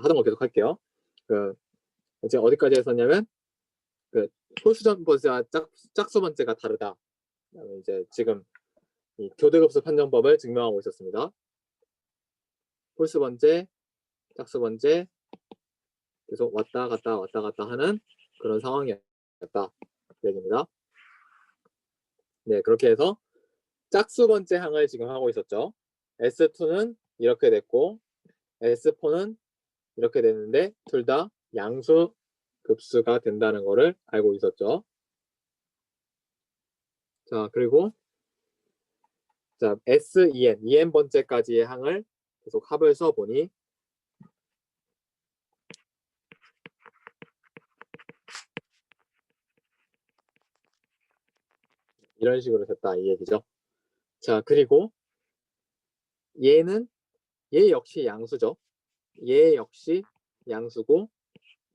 하던 거 계속 할게요. 이제 어디까지 했었냐면 홀수 번째와 짝수 번째가 다르다. 그다음에 이제 지금 이 교대급수 판정법을 증명하고 있었습니다. 홀수 번째, 짝수 번째 계속 왔다 갔다 하는 그런 상황이었다 얘기입니다. 네, 그렇게 해서 짝수 번째 항을 지금 하고 있었죠. S2는 이렇게 됐고 S4는 이렇게 됐는데 둘 다 양수 급수가 된다는 거를 알고 있었죠. 자, 그리고 자, S2n, 2n 번째까지의 항을 계속 합을 써보니 이런 식으로 됐다 이 얘기죠. 자, 그리고 얘 역시 양수죠. 얘 역시 양수고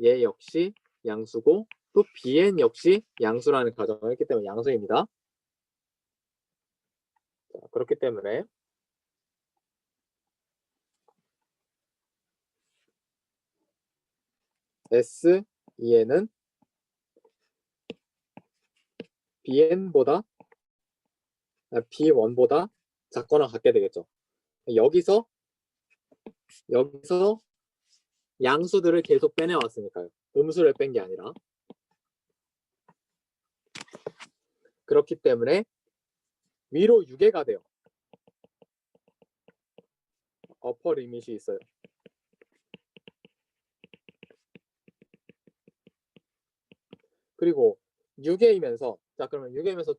얘 역시 양수고 또 bn 역시 양수라는 가정을 했기 때문에 양수입니다. 자, 그렇기 때문에 S2n은 bn보다 b1보다 작거나 같게 되겠죠. 여기서 양수들을 계속 빼내왔으니까요. 음수를 뺀 게 아니라. 그렇기 때문에 위로 유계가 돼요. 어퍼 리밋이 있어요. 그리고 유계이면서 자, 그러면 유계이면서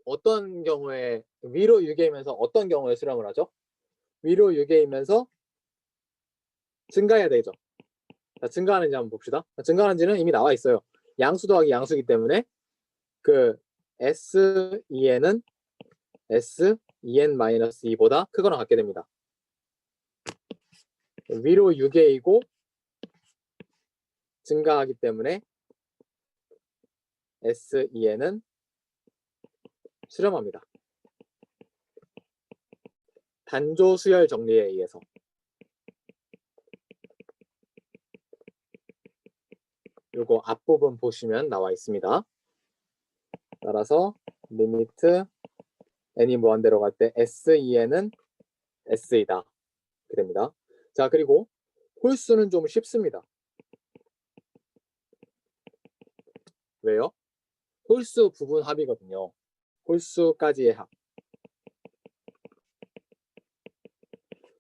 어떤 경우에 위로 유계이면서 어떤 경우에 수렴을 하죠? 위로 유계이면서 증가해야 되죠. 자, 증가하는지 한번 봅시다. 증가하는지는 이미 나와 있어요. 양수 더하기 양수이기 때문에 그 S2n은 S2n-2보다 크거나 같게 됩니다. 위로 유계이고 증가하기 때문에 S2n은 수렴합니다. 단조 수열 정리에 의해서. 요거 앞부분 보시면 나와 있습니다. 따라서 리미트 n이 무한대로 갈 때 S2n은 S이다. 이렇게 됩니다. 자, 그리고 홀수는 좀 쉽습니다. 왜요? 홀수 부분 합이거든요. 홀수까지의 합.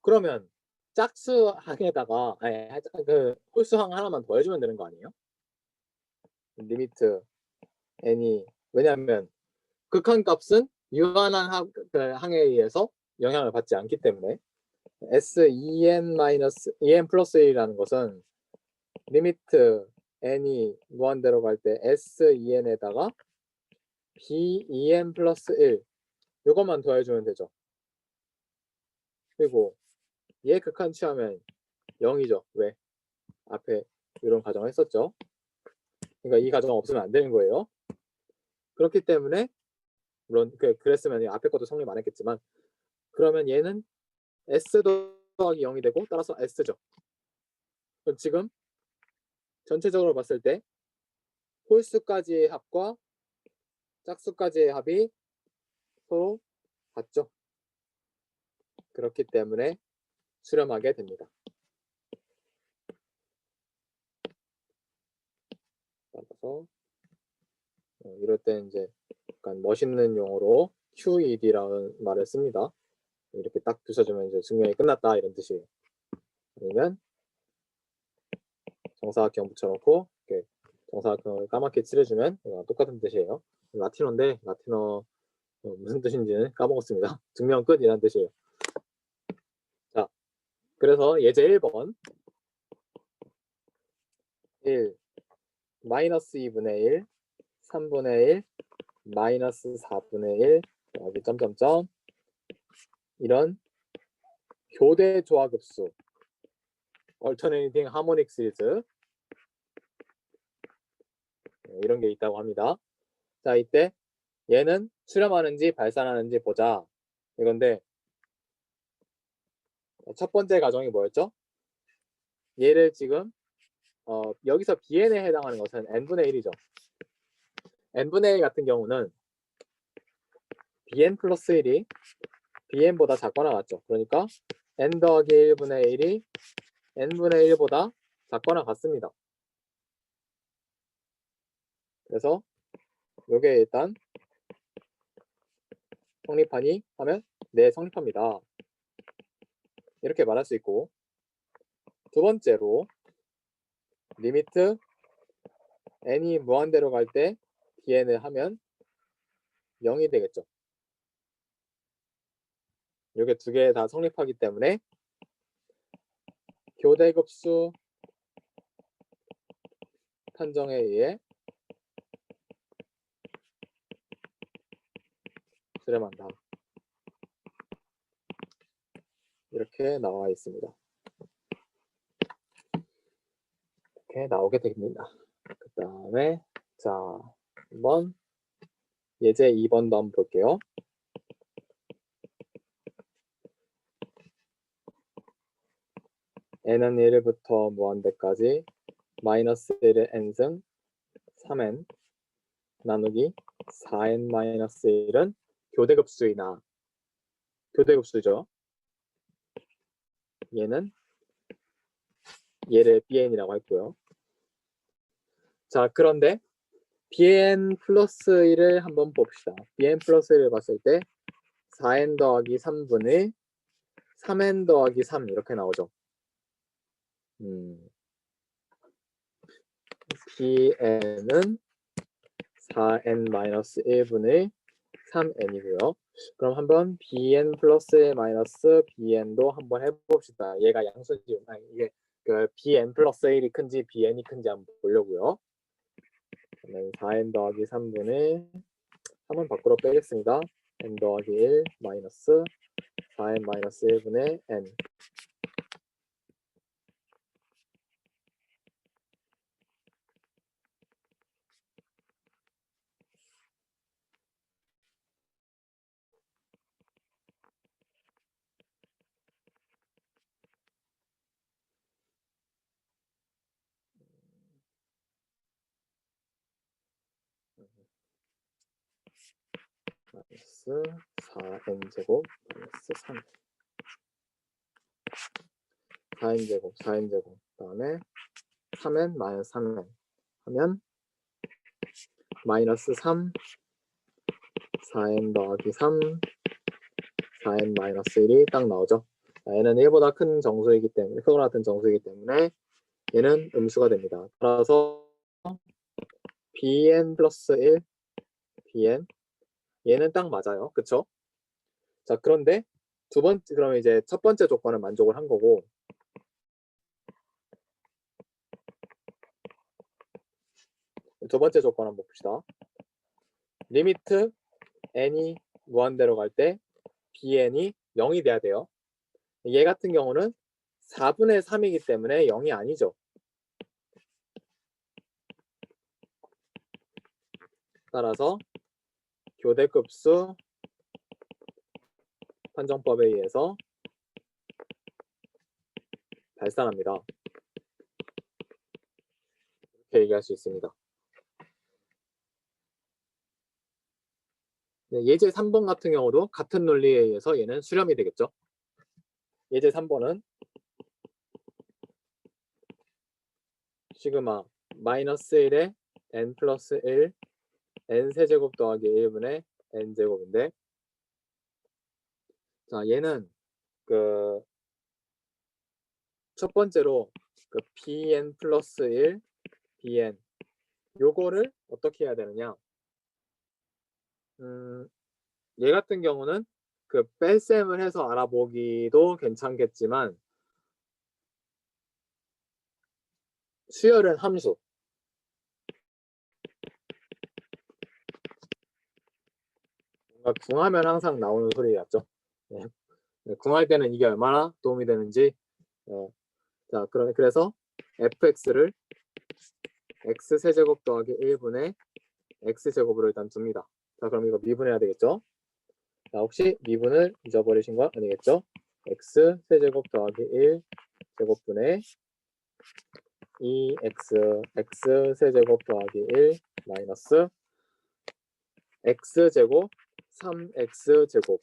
그러면 짝수 항에다가 그 홀수 항 하나만 더 해주면 되는 거 아니에요? 리미트 n이 왜냐하면 극한값은 유한한 항에 의해서 영향을 받지 않기 때문에 S2n 플러스 1이라는 것은 리미트 n이 무한대로 갈 때 S2n에다가 B2n 플러스 1 이것만 더해주면 되죠. 그리고 얘 극한 취하면 0이죠. 왜? 앞에 이런 가정을 했었죠. 그러니까 이 가정 없으면 안 되는 거예요. 그렇기 때문에 물론 그랬으면 앞에 것도 성립 안 했겠지만 그러면 얘는 S 더하기 0이 되고 따라서 S죠. 그럼 지금 전체적으로 봤을 때 홀수까지의 합과 짝수까지의 합이 서로 같죠. 그렇기 때문에 수렴하게 됩니다. 따라서 이럴 때 이제 약간 멋있는 용어로 QED라는 말을 씁니다. 이렇게 딱 부셔주면 이제 증명이 끝났다 이런 뜻이에요. 아니면 정사각형 붙여놓고 이렇게 정사각형을 까맣게 칠해주면 똑같은 뜻이에요. 라틴어인데 라틴어 무슨 뜻인지는 까먹었습니다. 증명 끝이라는 뜻이에요. 자, 그래서 예제 1번 1 마이너스 2분의 1 3분의 1 마이너스 4분의 1 여기 점점점 이런 교대 조화급수 Alternating Harmonic Series 이런 게 있다고 합니다. 자, 이때 얘는 수렴하는지 발산하는지 보자 이건데 첫 번째 가정이 뭐였죠? 얘를 지금 여기서 bn에 해당하는 것은 n분의 1이죠. n분의 1 같은 경우는 bn 플러스 1이 bn보다 작거나 같죠. 그러니까 n 더하기 1분의 1이 n분의 1보다 작거나 같습니다. 그래서 이게 일단 성립하니 하면 네, 성립합니다. 이렇게 말할 수 있고, 두 번째로 리미트 n이 무한대로 갈 때 bn을 하면 0이 되겠죠. 이게 두 개 다 성립하기 때문에 교대급수 판정에 의해 수렴한다. 이렇게 나와 있습니다. 이렇게 나오게 됩니다. 그 다음에 자, 한번 예제 2번도 한번 볼게요. n은 1부터 무한대까지 마이너스 1의 n승 3n 나누기 4n 마이너스 1은 교대급수이나 교대급수죠. 얘를 bn이라고 했고요. 자, 그런데 bn 플러스 1을 한번 봅시다. bn 플러스 1을 봤을 때 4n 더하기 3분의 3n 더하기 3 이렇게 나오죠. bn은 4n-1분의 3n이고요. 그럼 한번 bn 플러스 1 마이너스 bn도 한번 해봅시다. 얘가 양수인지 이게 그 bn 플러스 1이 큰지 bn이 큰지 한번 보려고요. 그러면 4n 더하기 3분의 3은 밖으로 빼겠습니다. n 더하기 1 마이너스 4n 마이너스 1분의 n. 마이너스 4n제곱 마이너스 3 4n제곱 4n제곱 그 다음에 3n 마이너스 3n 하면 마이너스 3 4n 더하기 3 4n 마이너스 1이 딱 나오죠. 얘는 1보다 큰 정수이기 때문에 크거나 같은 정수이기 때문에 얘는 음수가 됩니다. 따라서 bn 플러스 1 bn 얘는 딱 맞아요. 그쵸? 자, 그런데 두 번째, 그러면 이제 첫 번째 조건은 만족을 한 거고, 두 번째 조건 한번 봅시다. 리미트 n이 무한대로 갈 때 bn이 0이 돼야 돼요. 얘 같은 경우는 4분의 3이기 때문에 0이 아니죠. 따라서 교대급수 판정법에 의해서 발산합니다. 이렇게 얘기할 수 있습니다. 네, 예제 3번 같은 경우도 같은 논리에 의해서 얘는 수렴이 되겠죠. 예제 3번은 시그마 마이너스 1에 n 플러스 1 n 세제곱 더하기 1분의 n제곱인데, 자, 얘는 그 첫 번째로 그 bn 플러스 1 bn 요거를 어떻게 해야 되느냐, 얘 같은 경우는 그 뺄셈을 해서 알아보기도 괜찮겠지만 수열은 함수, 뭔가 궁하면 항상 나오는 소리 같죠. 네. 궁할 때는 이게 얼마나 도움이 되는지. 자, 그래서 fx를 x세제곱 더하기 1분의 x제곱으로 일단 둡니다. 자, 그럼 이거 미분해야 되겠죠. 자, 혹시 미분을 잊어버리신 거 아니겠죠? x세제곱 더하기 1 제곱분의 2x x 세제곱 더하기 1 마이너스 x제곱 3x제곱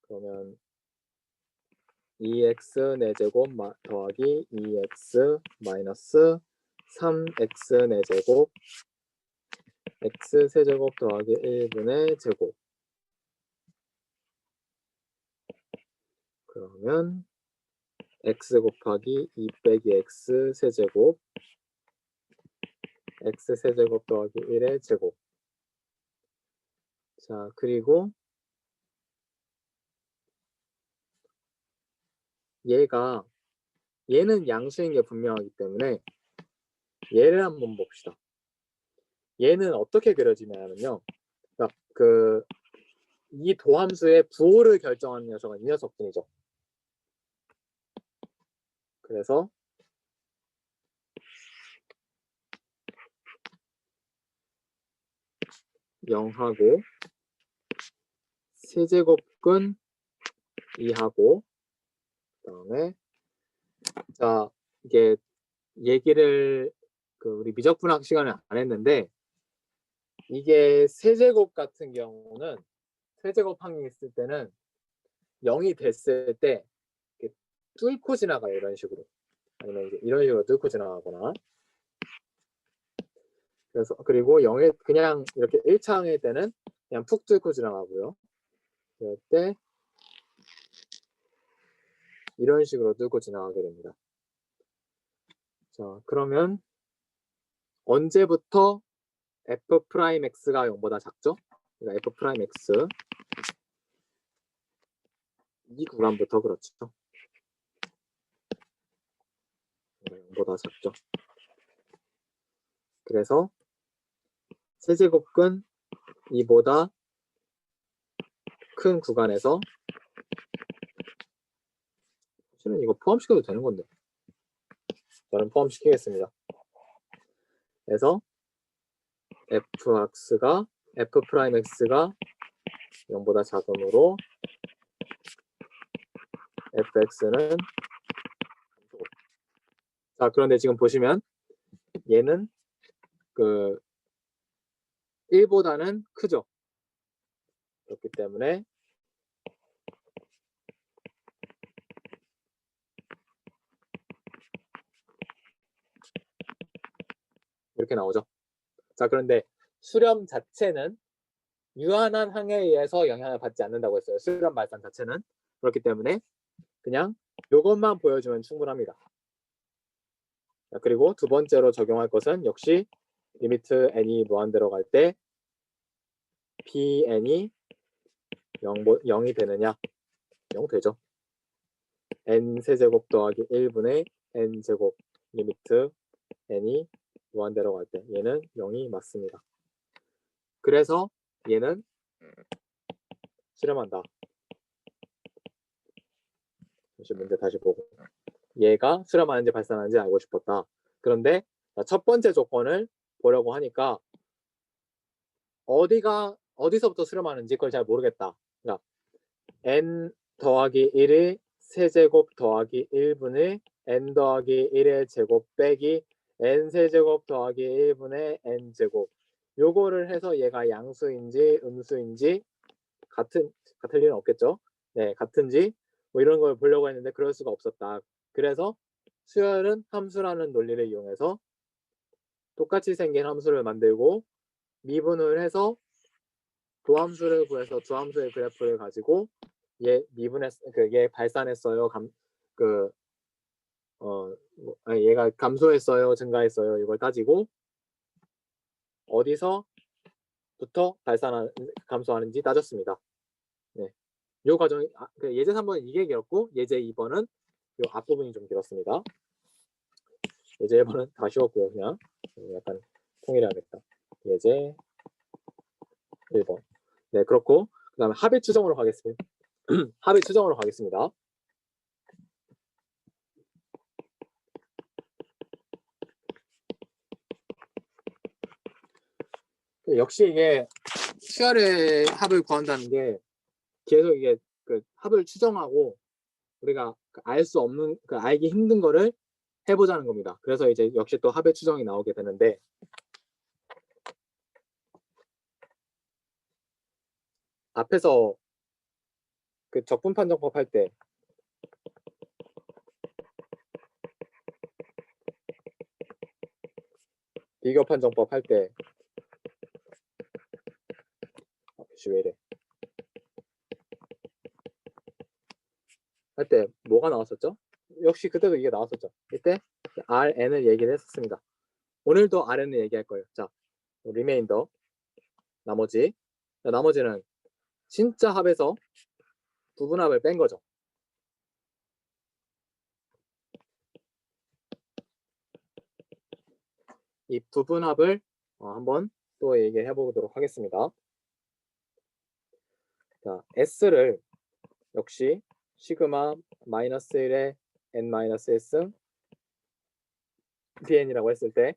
그러면 2x 4제곱 더하기 2x 마이너스 3x 4제곱 x 세제곱 더하기 1분의 제곱 그러면 x 곱하기 2 빼기 x 세제곱 x 세제곱 더하기 1의 제곱 자 그리고 얘는 양수인 게 분명하기 때문에 얘를 한번 봅시다. 얘는 어떻게 그려지냐면요. 그러니까 이 도함수의 부호를 결정하는 녀석은 이 녀석뿐이죠. 그래서 (0)하고 세제곱근 2하고 그다음에 자 이게 얘기를 우리 미적분학 시간에 안 했는데 이게 세제곱 같은 경우는 세제곱항이 있을 때는 0이 됐을 때 이렇게 뚫고 지나가요. 이런 식으로 아니면 이제 이런 식으로 뚫고 지나가거나 그래서 그리고 0에 그냥 이렇게 1차항일 때는 그냥 푹 뚫고 지나가고요. 이럴 때 이런 식으로 뚫고 지나가게 됩니다. 자 그러면 언제부터 f'x가 0보다 작죠? 그러니까 f'x 이 구간부터 그렇죠. 0보다 작죠. 그래서 세제곱근 2보다 큰 구간에서 사실은 이거 포함시켜도 되는 건데 저는 포함시키겠습니다. 그래서 fx가 0보다 작으므로 fx는 자 그런데 지금 보시면 얘는 1보다는 크죠. 그렇기 때문에 이렇게 나오죠. 자 그런데 수렴 자체는 유한한 항에 의해서 영향을 받지 않는다고 했어요. 수렴 발산 자체는. 그렇기 때문에 그냥 이것만 보여주면 충분합니다. 자, 그리고 두 번째로 적용할 것은 역시 리미트 n이 무한대로 갈 때 pn이 0이 되느냐? 0 되죠. n 세제곱 더하기 1분의 n제곱 리미트 n이 무한대로 갈 때 얘는 0이 맞습니다. 그래서 얘는 실험한다. 잠시 문제 다시 보고 얘가 수렴하는지 발산하는지 알고 싶었다. 그런데 첫 번째 조건을 보려고 하니까 어디서부터 수렴하는지 그걸 잘 모르겠다. 그러니까 n 더하기 1의 세제곱 더하기 1분의 n 더하기 1의 제곱 빼기 n 세제곱 더하기 1분의 n제곱 요거를 해서 얘가 양수인지 음수인지 같을 리는 없겠죠. 네, 같은지 뭐 이런 걸 보려고 했는데 그럴 수가 없었다. 그래서 수열은 함수라는 논리를 이용해서 똑같이 생긴 함수를 만들고 미분을 해서 도함수를 구해서 두함수의 그래프를 가지고 얘 발산했어요. 얘가 감소했어요, 증가했어요. 이걸 따지고 어디서부터 감소하는지 따졌습니다. 네, 요 과정이 예제 3번은 이게 길었고 예제 2번은 요 앞부분이 좀 길었습니다. 예제 1번은 다 쉬웠고요. 그냥 약간 통일해야겠다. 예제 1번. 네, 그렇고 그 다음에 합의 추정으로 가겠습니다. 합의 추정으로 가겠습니다. 역시 이게 수열의 합을 구한다는 게 계속 이게 합을 추정하고 우리가 알 수 없는 알기 힘든 거를 해보자는 겁니다. 그래서 이제 역시 또 합의 추정이 나오게 되는데 앞에서 그 적분 판정법 할 때 비교 판정법 할 때 왜 이래 할 때 뭐가 나왔었죠? 역시 그때도 이게 나왔었죠. 이때 RN을 얘기를 했었습니다. 오늘도 RN을 얘기할 거예요. 자, 리메인더 나머지는 진짜 합에서 부분합을 뺀 거죠. 이 부분합을 한번 또 얘기해 보도록 하겠습니다. 자, S를 역시 시그마 마이너스 1에 n-s dn이라고 했을 때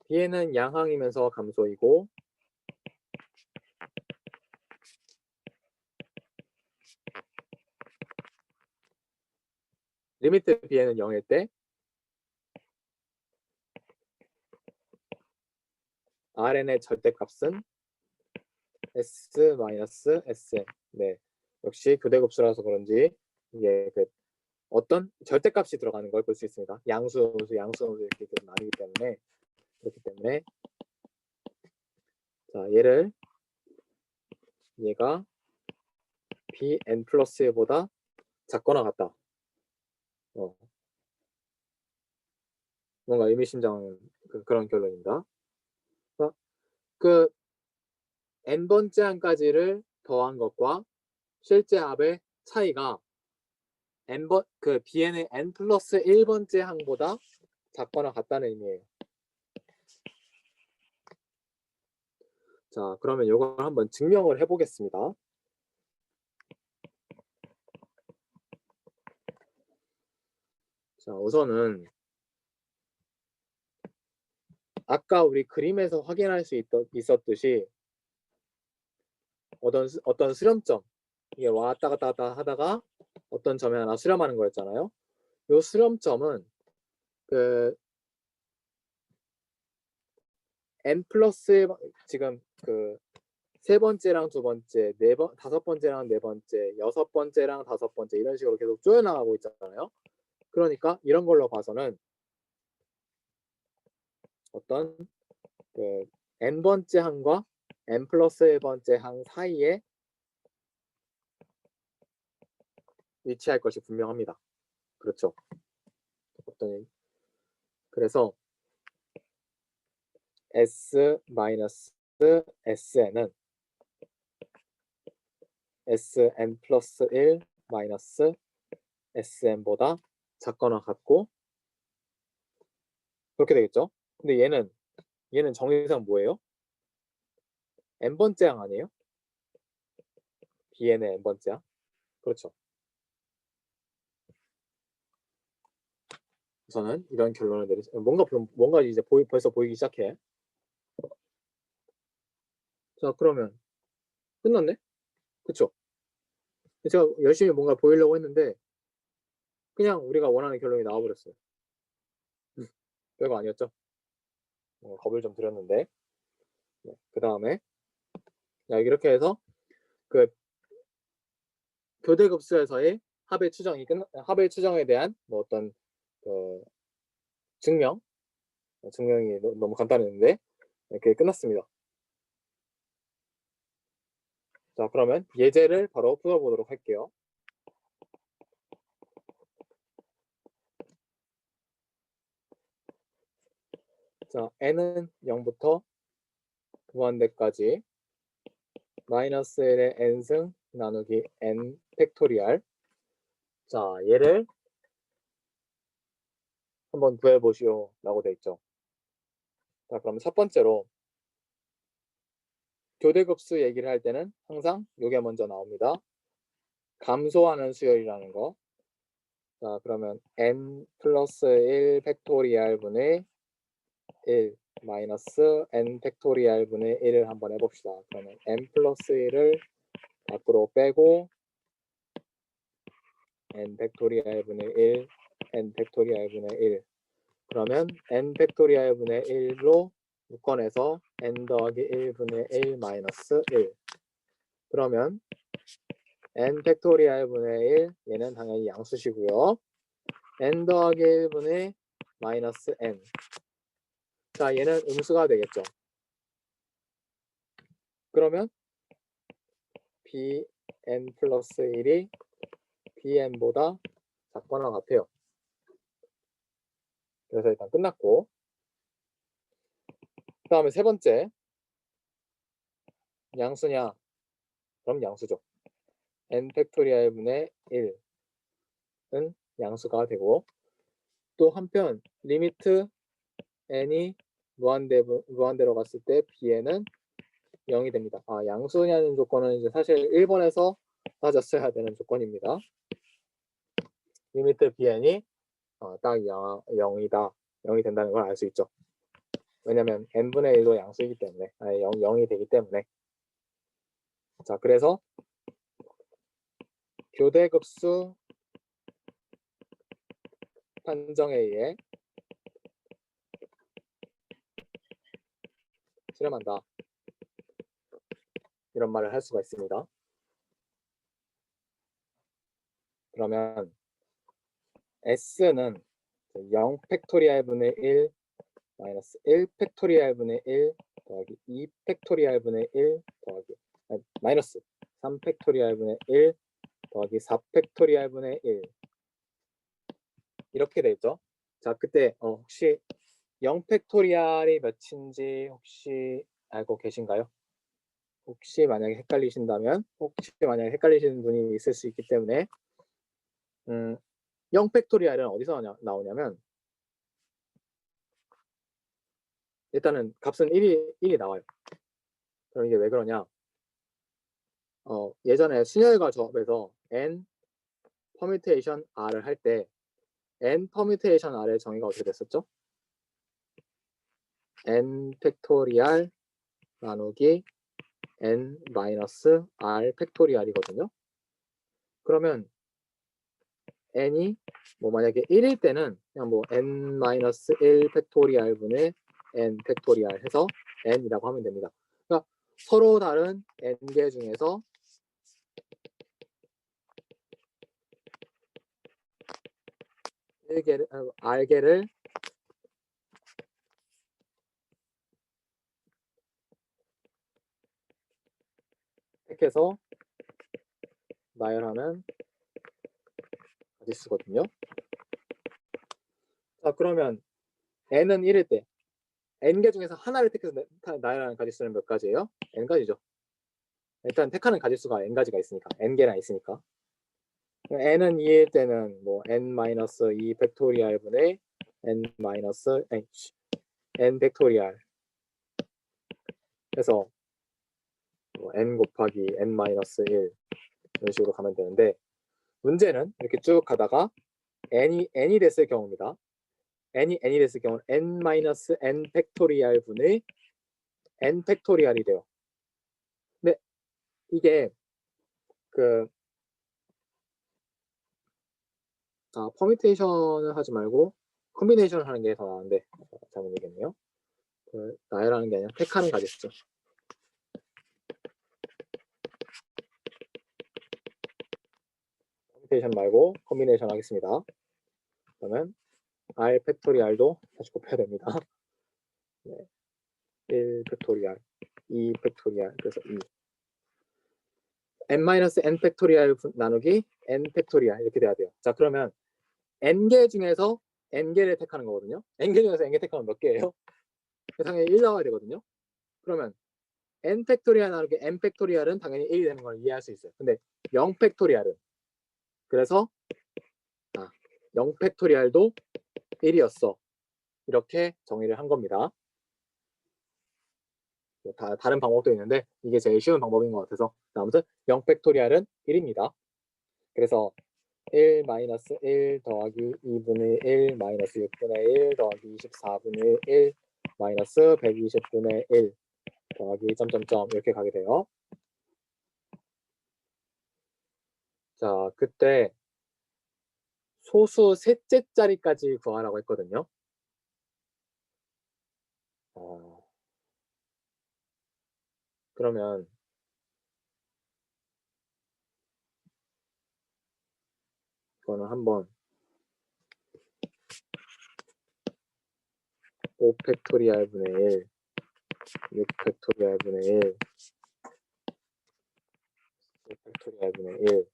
dn은 양항이면서 감소이고 리미트 bn은 0일 때 rn의 절대값은 s-sn. 네, 역시 교대급수라서 그런지 이게 그 어떤 절대값이 들어가는 걸 볼 수 있습니다. 양수, 음수 이렇게 나뉘기 때문에 그렇기 때문에 자 얘가 bn 플러스 1보다 작거나 같다. 뭔가 의미심장한 그런 결론입니다. 그 n번째 항까지를 더한 것과 실제 합의 차이가 bn의 n 플러스 1번째 항보다 작거나 같다는 의미예요. 자, 그러면 이걸 한번 증명을 해보겠습니다. 자, 우선은 아까 우리 그림에서 확인할 수 있었듯이 어떤 수렴점, 이게 왔다 갔다 하다가 어떤 점에 하나 수렴하는 거였잖아요. 이 수렴점은 그 n 플러스 지금 그 세 번째랑 두 번째, 다섯 번째랑 네 번째, 여섯 번째랑 다섯 번째 이런 식으로 계속 쪼여나가고 있잖아요. 그러니까 이런 걸로 봐서는 어떤 그 n 번째 항과 n 플러스 1번째 항 사이에 위치할 것이 분명합니다. 그렇죠. 그래서 S-SN은 SN 플러스 1 마이너스 SN보다 작거나 같고 그렇게 되겠죠. 근데 얘는 정의상 뭐예요? n번째 항 아니에요? bn의 n번째 항? 그렇죠. 우선은 이런 결론을 뭔가 이제 벌써 보이기 시작해. 자, 그러면 끝났네? 그쵸? 제가 열심히 뭔가 보이려고 했는데 그냥 우리가 원하는 결론이 나와버렸어요. 별거 아니었죠? 겁을 좀 들였는데 네, 그 다음에 이렇게 해서 그 교대급수에서의 합의 추정에 대한 뭐 어떤 그 증명이 너무 간단했는데 이렇게 끝났습니다. 자, 그러면 예제를 바로 풀어보도록 할게요. 자, n은 0부터 무한대까지 마이너스 1의 n승 나누기 n 팩토리알. 자, 얘를 한번 구해보시오 라고 돼 있죠. 자, 그럼 첫 번째로 교대급수 얘기를 할 때는 항상 이게 먼저 나옵니다. 감소하는 수열이라는 거. 자, 그러면 n 플러스 1 팩토리알 분의 1 마이너스 n 팩토리알 분의 1을 한번 해봅시다. 그러면 n 플러스 1을 밖으로 빼고 n 팩토리알 분의 1 n 팩토리알 분의 1 그러면 n 팩토리알 분의 1로 묶어내서 n 더하기 1분의 1 마이너스 1 그러면 n 팩토리알 분의 1 얘는 당연히 양수시고요. n 더하기 1분의 마이너스 n 자 얘는 음수가 되겠죠. 그러면 bn 플러스 1이 bn보다 작거나 같아요. 그래서 일단 끝났고 그 다음에 세 번째 양수냐? 그럼 양수죠. n 팩토리알 분의 1은 양수가 되고 또 한편 리미트 n이 무한대로 갔을 때 bn은 0이 됩니다. 양수냐는 조건은 이제 사실 1번에서 따졌어야 되는 조건입니다. 리미트 bn이 딱 0이다. 0이 된다는 걸 알 수 있죠. 왜냐면 n분의 1도 양수이기 때문에 0이 되기 때문에 자 그래서 교대급수 판정에 의해 실험한다. 이런 말을 할 수가 있습니다. 그러면 S는 0 팩토리알 분의 1 마이너스 1 팩토리알 분의 1 더하기 2 팩토리알 분의 1 더하기 마이너스 3 팩토리알 분의 1 더하기 4 팩토리알 분의 1 이렇게 되죠. 자 그때 혹시 0 팩토리알이 몇인지 혹시 알고 계신가요? 혹시 만약에 헷갈리신다면 혹시 만약에 헷갈리시는 분이 있을 수 있기 때문에 0 팩토리알은 어디서 나오냐면 일단은 값은 1이 나와요. 그럼 이게 왜 그러냐? 예전에 순열과 조합에서 n 퍼뮤테이션 r을 할 때 n 퍼뮤테이션 r의 정의가 어떻게 됐었죠? n 팩토리알 나누기 n 마이너스 r 팩토리알이거든요. 그러면 n이 만약에 1일 때는 그냥 n 마이너스 1 팩토리알 분의 n 팩토리알 해서 n이라고 하면 됩니다. 그러니까 서로 다른 n개 중에서 r개를 택해서 나열하는 가지수거든요. 자 그러면 n은 1일 때 n개 중에서 하나를 택해서 나열하는 가지수는 몇 가지예요? n가지죠. 일단 택하는 가지수가 n가지가 있으니까 n개나 있으니까 n은 2일 때는 n-2 팩토리알 분의 n 팩토리알 해서 n 곱하기 n-1 이런 식으로 가면 되는데 문제는 이렇게 쭉 가다가 n이 됐을 경우입니다. n이 됐을 경우는 n-n 팩토리알 분의 n 팩토리알이 돼요. 근데 이게 퍼뮤테이션을 하지 말고 컴비네이션을 하는 게 더 나은데 잘못 얘기했네요. 나열하는 게 아니라 택하는 가지수죠. 퍼뮤테이션 말고 컴비네이션 하겠습니다. 그러면 r 팩토리알도 다시 곱해야 됩니다. 네. 1 팩토리알, 2 팩토리알, 그래서 2 n-n 팩토리알 나누기 n 팩토리알 이렇게 돼야 돼요. 자 그러면 n개 중에서 n개를 택하는 거거든요. n개 중에서 n개 택하면 몇 개예요? 당연히 1 나와야 되거든요. 그러면 n 팩토리알 나누기 n 팩토리알은 당연히 1이 되는 걸 이해할 수 있어요. 근데 0 팩토리알은 그래서 0 팩토리알도 1이었어. 이렇게 정의를 한 겁니다. 다른 방법도 있는데 이게 제일 쉬운 방법인 것 같아서 아무튼 0 팩토리알은 1입니다. 그래서 1 마이너스 1 더하기 2분의 1 마이너스 6분의 1 더하기 24분의 1 마이너스 120분의 1 더하기 점점점 이렇게 가게 돼요. 자 그때 소수 셋째 자리까지 구하라고 했거든요. 그러면 이거는 한번 5 팩토리얼 분의 1, 6 팩토리얼 분의 1, 5 팩토리얼 분의 1.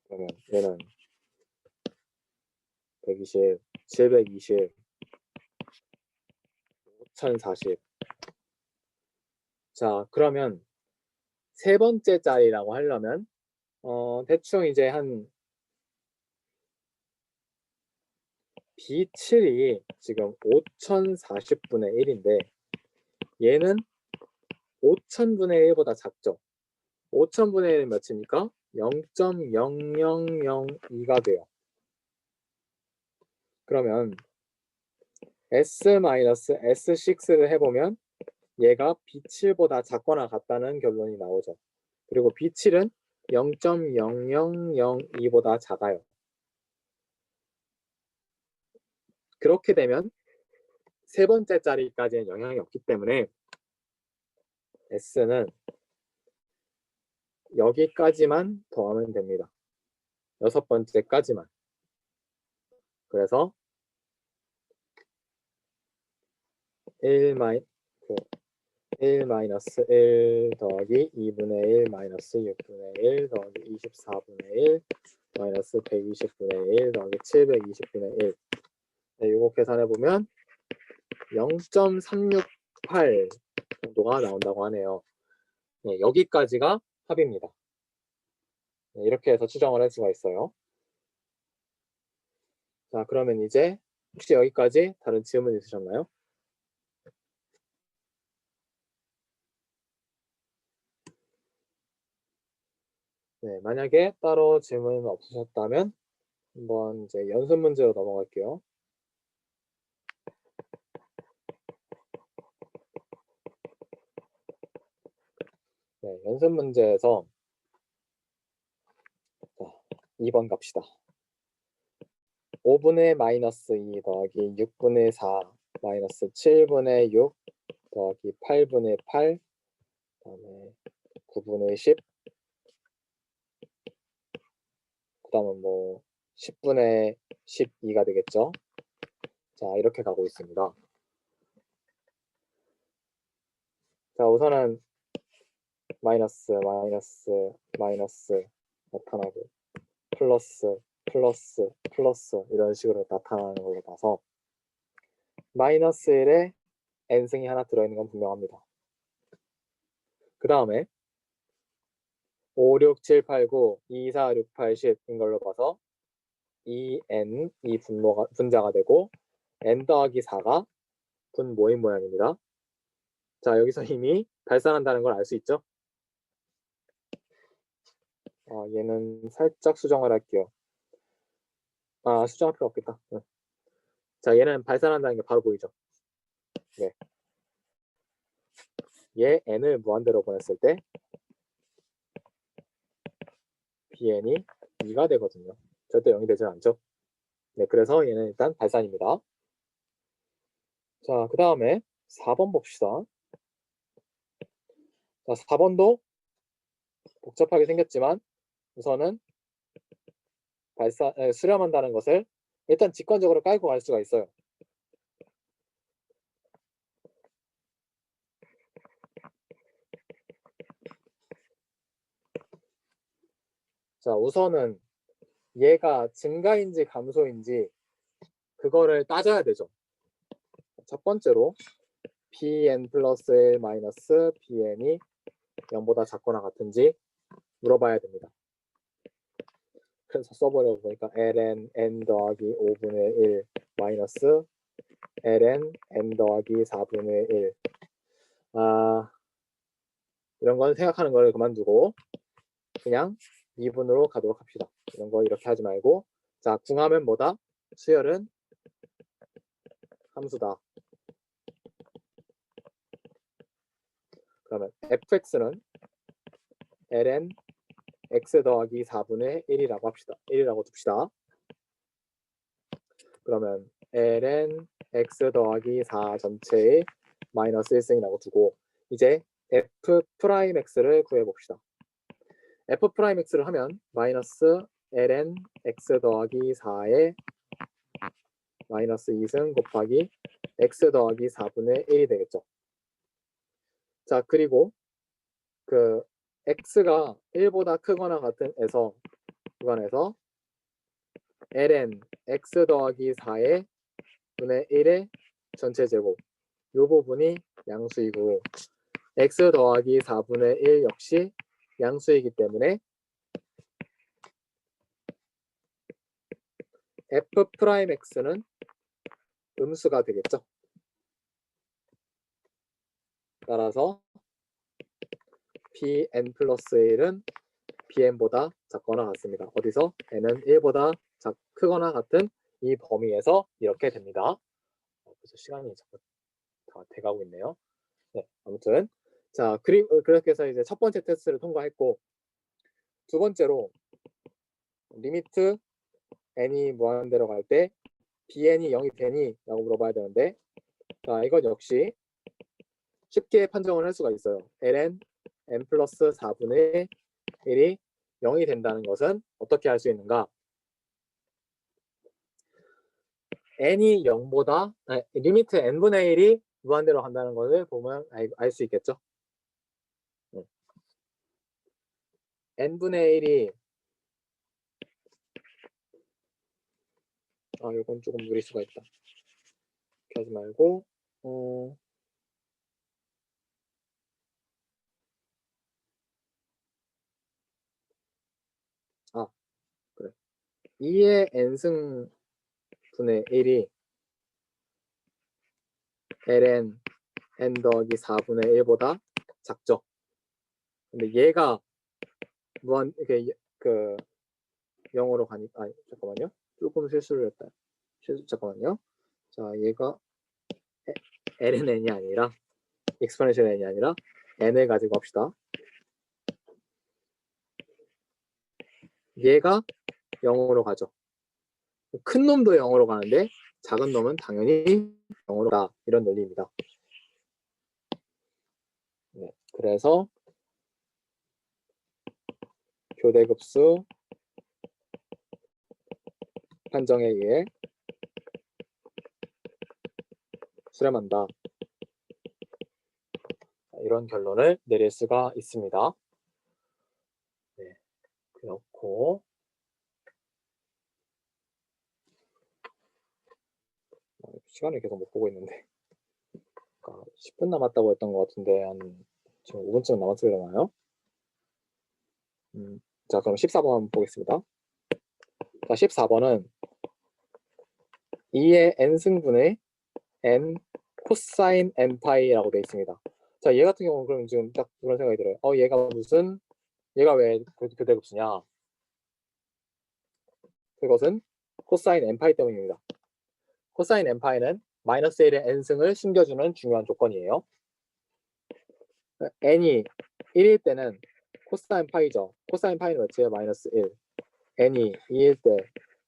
그러면 얘는 120, 720, 5040. 자, 그러면 세 번째 자리라고 하려면 대충 이제 한 B7이 지금 5040분의 1인데 얘는 5000분의 1보다 작죠. 5000분의 1은 몇입니까? 0.0002가 돼요. 그러면 S-S6를 해보면 얘가 B7보다 작거나 같다는 결론이 나오죠. 그리고 B7은 0.0002보다 작아요. 그렇게 되면 세 번째 자리까지는 영향이 없기 때문에 S는 여기까지만 더하면 됩니다. 여섯 번째까지만. 그래서 1 마이너스 1 더하기 2분의 1 마이너스 6분의 1 더하기 24분의 1 마이너스 120분의 1 더하기 720분의 1. 네, 이거 계산해보면 0.368 정도가 나온다고 하네요. 네, 여기까지가 합입니다. 네, 이렇게 해서 추정을 할 수가 있어요. 자, 그러면 이제 혹시 여기까지 다른 질문 있으셨나요? 네, 만약에 따로 질문 없으셨다면 한번 이제 연습 문제로 넘어갈게요. 네, 연습 문제에서 자, 2번 갑시다. 5분의 마이너스 2 더하기 6분의 4 마이너스 7분의 6 더하기 8분의 8 그다음에 9분의 10 그다음은 뭐 10분의 12가 되겠죠. 자, 이렇게 가고 있습니다. 자, 우선은 마이너스 마이너스 마이너스 나타나고 플러스 플러스 플러스 이런 식으로 나타나는 걸로 봐서 마이너스 1에 n승이 하나 들어있는 건 분명합니다. 그 다음에 5, 6, 7, 8, 9, 2, 4, 6, 8, 10인 걸로 봐서 2n 이 분자가 되고 n 더하기 4가 분모인 모양입니다. 자, 여기서 이미 발산한다는 걸 알 수 있죠? 얘는 살짝 수정을 할게요. 수정할 필요 없겠다. 네. 자, 얘는 발산한다는 게 바로 보이죠? 네. 얘 n을 무한대로 보냈을 때 bn이 2가 되거든요. 절대 0이 되지 않죠? 네, 그래서 얘는 일단 발산입니다. 자, 그 다음에 4번 봅시다. 자, 4번도 복잡하게 생겼지만 우선은 수렴한다는 것을 일단 직관적으로 깔고 갈 수가 있어요. 자, 우선은 얘가 증가인지 감소인지 그거를 따져야 되죠. 첫 번째로 bn 플러스 1 마이너스 bn이 0보다 작거나 같은지 물어봐야 됩니다. 그래서 써보려고 보니까 ln n 더하기 5분의 1 마이너스 ln n 더하기 4분의 1. 이런 건 생각하는 거를 그만두고 그냥 미분으로 가도록 합시다. 이런 거 이렇게 하지 말고, 자, 궁하면 뭐다? 수열은 함수다. 그러면 fx는 ln x 더하기 4분의 1이라고 합시다. 1이라고 둡시다. 그러면 ln x 더하기 4 전체의 마이너스 1승이라고 두고 이제 f 프라임 x를 구해봅시다. f 프라임 x를 하면 마이너스 ln x 더하기 4의 마이너스 2승 곱하기 x 더하기 4분의 1이 되겠죠. 자, 그리고 그 x가 1보다 크거나 같은 에서 구간에서 ln x 더하기 4의 분의 1의 전체 제곱 이 부분이 양수이고 x 더하기 4분의 1 역시 양수이기 때문에 f 프라임 x는 음수가 되겠죠. 따라서 bn 플러스 1은 bn보다 작거나 같습니다. 어디서? n은 1보다 크거나 같은 이 범위에서 이렇게 됩니다. 그래서 시간이 자꾸 다 돼가고 있네요. 네, 아무튼 자 그렇게 해서 이제 첫 번째 테스트를 통과했고 두 번째로 리미트 n이 무한대로 갈 때 bn이 0이 되니? 라고 물어봐야 되는데 자 이건 역시 쉽게 판정을 할 수가 있어요. ln n 플러스 4분의 1이 0이 된다는 것은 어떻게 할 수 있는가? n이 0보다 리미트 n분의 1이 무한대로 간다는 것을 보면 알 수 있겠죠. n분의 1이 이건 조금 무리일 수가 있다. 이렇게 하지 말고 그래. 2의 n승 분의 1이 ln n 더하기 4분의 1보다 작죠. 근데 얘가 이렇게 그 0으로 가니까 잠깐만요. 조금 실수를 했다. 잠깐만요. 자, 얘가 ln n이 아니라 exponential n이 아니라 n을 가지고 합시다. 얘가 0으로 가죠. 큰 놈도 0으로 가는데 작은 놈은 당연히 0으로 가. 이런 논리입니다. 네, 그래서 교대급수 판정에 의해 수렴한다. 이런 결론을 내릴 수가 있습니다. 네, 그렇고 시간을 계속 못 보고 있는데 10분 남았다고 했던 것 같은데 한 지금 5분쯤 남았으려나요? 자, 그럼 14번 한번 보겠습니다. 자, 14번은 2의 n승분의 n 코사인 n파이라고 되어 있습니다. 자, 얘 같은 경우는 그럼 지금 딱 그런 생각이 들어요. 얘가 왜 교대급수냐? 그것은 코사인 n파이 때문입니다. 코사인 n파이는 마이너스 1의 n승을 숨겨주는 중요한 조건이에요. n이 1일 때는 코사인 파이죠. 코사인 파이는 몇이에요? 마이너스 1. n이 2일 때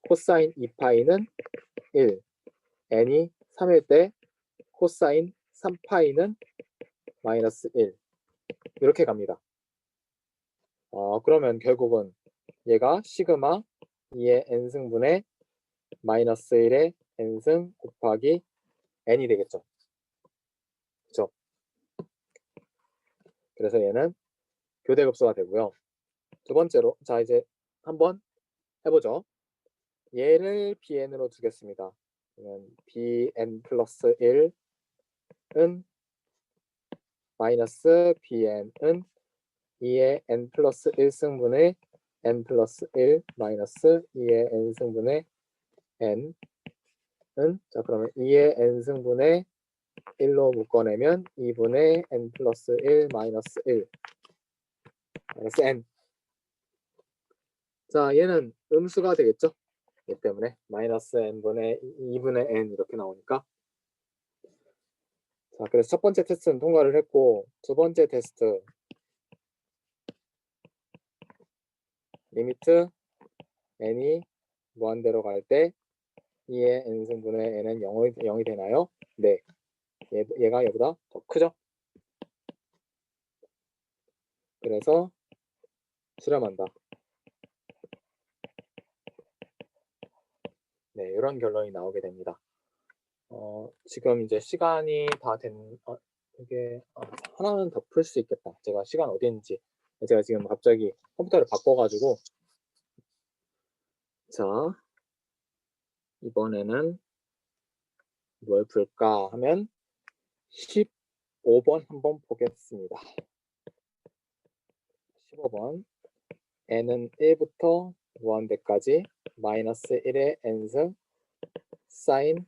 코사인 2파이는 1. n이 3일 때 코사인 3파이는 마이너스 1. 이렇게 갑니다. 그러면 결국은 얘가 시그마 2의 n승분의 마이너스 1의 n승 곱하기 n이 되겠죠. 그렇죠? 그래서 얘는 교대급수가 되고요. 두 번째로 자 이제 한번 해보죠. 얘를 bn으로 두겠습니다. 그러면 bn 플러스 1은 마이너스 bn은 2의 n 플러스 1승분의 n 플러스 1 마이너스 2의 n승분의 n은 자 그러면 2의 n승분의 1로 묶어내면 2분의 n 플러스 1 마이너스 1 마이너스 n. 자 얘는 음수가 되겠죠. 이 때문에 마이너스 n분의 2분의 n 이렇게 나오니까. 자 그래서 첫 번째 테스트는 통과를 했고 두 번째 테스트 리미트 n이 무한대로 갈 때 2의 n승분의 n은 0이 되나요? 네. 얘가 얘보다 더 크죠? 그래서 수렴한다. 네, 이런 결론이 나오게 됩니다. 지금 이제 시간이 다 이게 하나는 더 풀 수 있겠다. 제가 시간 어디 있는지 제가 지금 갑자기 컴퓨터를 바꿔가지고 자 이번에는 뭘 풀까 하면 15번 한번 보겠습니다. 15번 n은 1부터 무한대까지 마이너스 1의 n승 사인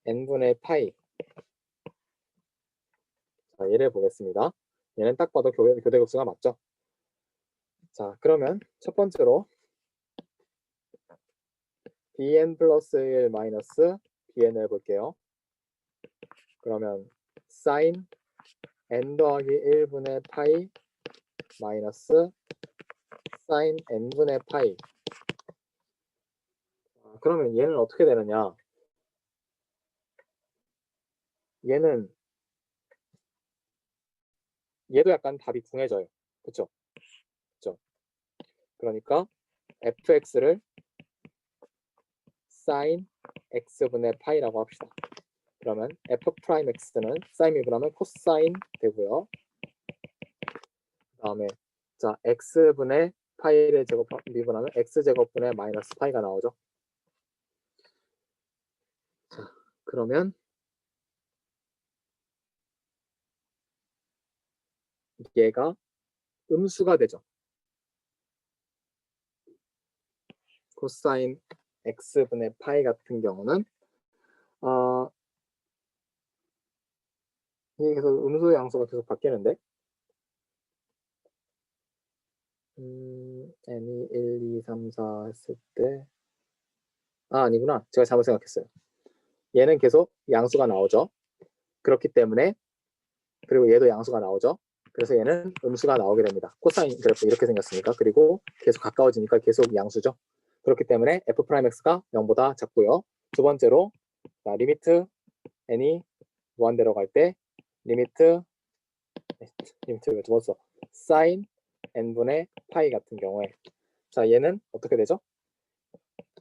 n분의 파이. 자, 얘를 보겠습니다. 얘는 딱 봐도 교대급수가 맞죠? 자, 그러면 첫 번째로 bn 플러스 1 마이너스 bn을 볼게요. 그러면 사인 n 더하기 1분의 파이 마이너스 사인 n분의 파이. 그러면 얘는 어떻게 되느냐? 얘도 약간 답이 궁해져요. 그쵸? 그러니까 fx를 사인 x분의 파이라고 합시다. 그러면 f'x는 사인이 그러면 코사인 되고요. 그 다음에 자 x분의 파이를 미분하면 x제곱분의 마이너스 파이가 나오죠. 자, 그러면 얘가 음수가 되죠. 코사인 x분의 파이 같은 경우는 이게 계속 음수 양수가 계속 바뀌는데 n이 1, 2, 3, 4 했을 때 아니구나. 제가 잘못 생각했어요. 얘는 계속 양수가 나오죠. 그렇기 때문에 그리고 얘도 양수가 나오죠. 그래서 얘는 음수가 나오게 됩니다. 코사인 그래프 이렇게 생겼으니까. 그리고 계속 가까워지니까 계속 양수죠. 그렇기 때문에 f'x가 0보다 작고요. 두 번째로 리미트 n이 무한대로 갈 때 리미트 왜 두었어? 사인 n분의 파이 같은 경우에 자 얘는 어떻게 되죠?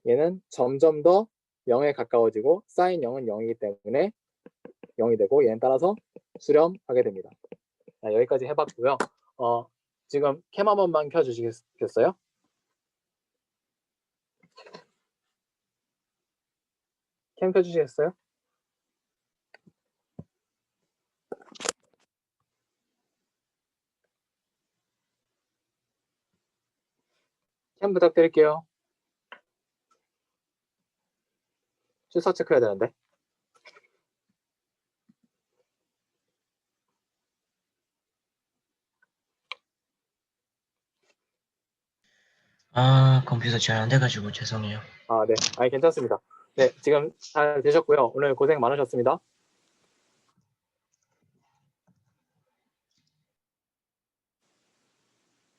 얘는 점점 더 0에 가까워지고 사인 0은 0이기 때문에 0이 되고 얘는 따라서 수렴하게 됩니다. 자, 여기까지 해봤고요. 지금 캠 한 번만 켜주시겠어요? 캠 켜주시겠어요? 캠 부탁드릴게요. 출석 체크해야 되는데. 컴퓨터 잘 안 돼가지고 죄송해요. 네. 괜찮습니다. 네, 지금 잘 되셨고요. 오늘 고생 많으셨습니다.